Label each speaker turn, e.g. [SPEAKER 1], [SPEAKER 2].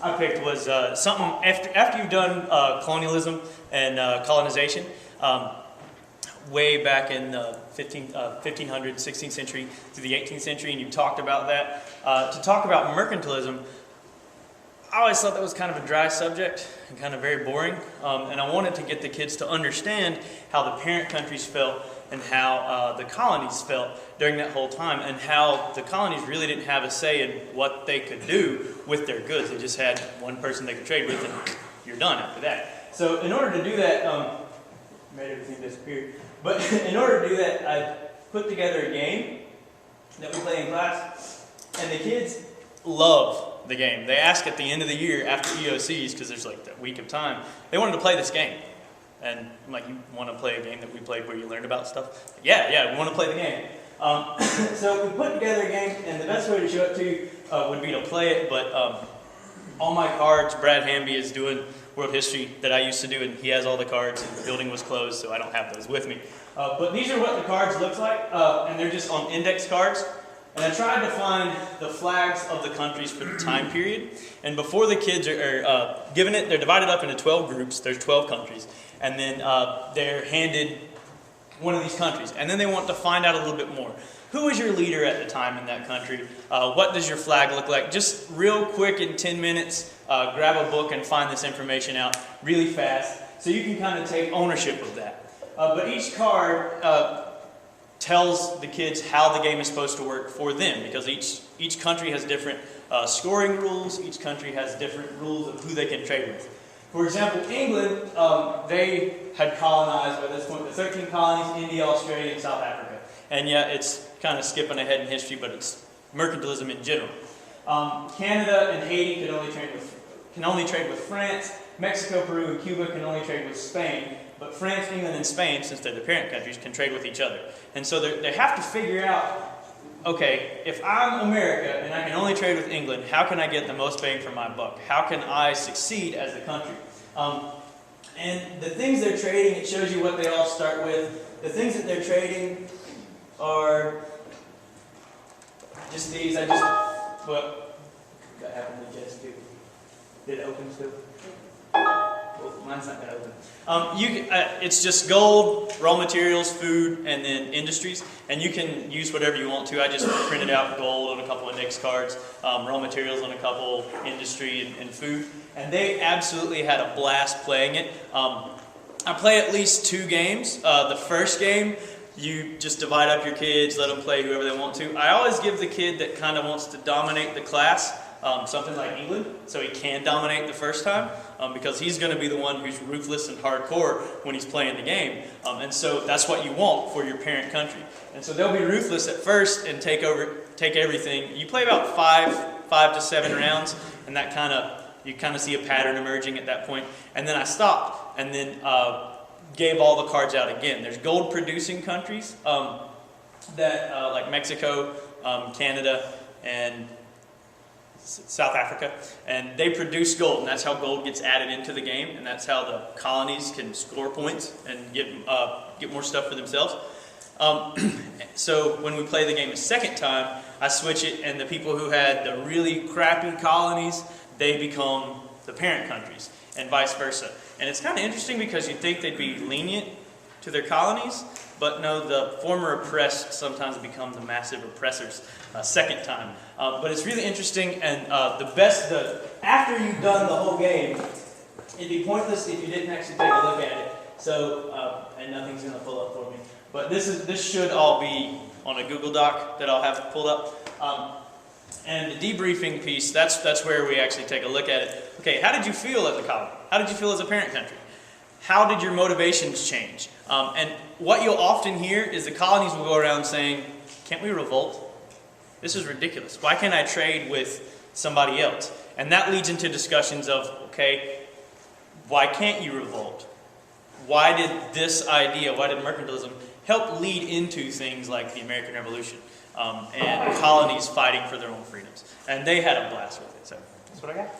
[SPEAKER 1] I picked was something after you've done colonialism and colonization, way back in the 1500s, 16th century to the 18th century, and you talked about that. To talk about mercantilism, I always thought that was kind of a dry subject and kind of very boring, and I wanted to get the kids to understand how the parent countries felt and how the colonies felt during that whole time, and how the colonies really didn't have a say in what they could do with their goods. They just had one person they could trade with, and you're done after that. So in order to do that, made everything disappear. But in order to do that, I put together a game that we play in class, and the kids love the game. They ask at the end of the year after EOCs, because there's like that week of time, they wanted to play this game. And I'm like, you want to play a game that we played where you learned about stuff? Yeah, we want to play the game. So we put together a game, and the best way to show it to you would be to play it, but all my cards, Brad Hamby is doing world history that I used to do, and he has all the cards, and the building was closed, so I don't have those with me. But these are what the cards look like, and they're just on index cards. And I tried to find the flags of the countries for the time period. And before the kids are given it, they're divided up into 12 groups. There's 12 countries. And then they're handed one of these countries. And then they want to find out a little bit more. Who was your leader at the time in that country? What does your flag look like? Just real quick in 10 minutes, grab a book and find this information out really fast. So you can kind of take ownership of that. But each card tells the kids how the game is supposed to work for them, because each country has different scoring rules. Each country has different rules of who they can trade with. For example, England, they had colonized by this point the 13 colonies, India, Australia, and South Africa. And yeah, it's kind of skipping ahead in history, but it's mercantilism in general. Canada and Haiti can only trade with France. Mexico, Peru, and Cuba can only trade with Spain. But France, England, and Spain, since they're the parent countries, can trade with each other. And so they have to figure out, okay, if I'm America and I can only trade with England, how can I get the most bang for my buck? How can I succeed as a country? And the things they're trading, it shows you what they all start with. The things that they're trading are just these. That happened to Jess too. Did it open still? Well, mine's not going to open. It's just gold, raw materials, food, and then industries. And you can use whatever you want to. I just printed out gold on a couple of index cards, raw materials on a couple, industry and food. And they absolutely had a blast playing it. I play at least 2 games. The first game, you just divide up your kids, let them play whoever they want to. I always give the kid that kind of wants to dominate the class something like England, so he can dominate the first time, because he's going to be the one who's ruthless and hardcore when he's playing the game. And so that's what you want for your parent country. And so they'll be ruthless at first and take everything. You play about 5 to 7 rounds, and that you kind of see a pattern emerging at that point. And then I stopped, and then gave all the cards out again. There's gold-producing countries like Mexico, Canada, and South Africa, and they produce gold, and that's how gold gets added into the game, and that's how the colonies can score points and get more stuff for themselves. So when we play the game a second time, I switch it, and the people who had the really crappy colonies, they become the parent countries, and vice versa. And it's kind of interesting because you'd think they'd be lenient to their colonies, but no, the former oppressed sometimes become the massive oppressors second time. But it's really interesting, and after you've done the whole game, it'd be pointless if you didn't actually take a look at it. So, and nothing's going to pull up for me. But this should all be on a Google Doc that I'll have pulled up. And the debriefing piece, that's where we actually take a look at it. Okay, how did you feel as a colony? How did you feel as a parent country? How did your motivations change? And what you'll often hear is the colonies will go around saying, can't we revolt? This is ridiculous. Why can't I trade with somebody else? And that leads into discussions of, okay, why can't you revolt? Why did mercantilism help lead into things like the American Revolution and colonies fighting for their own freedoms? And they had a blast with it. So that's what I got.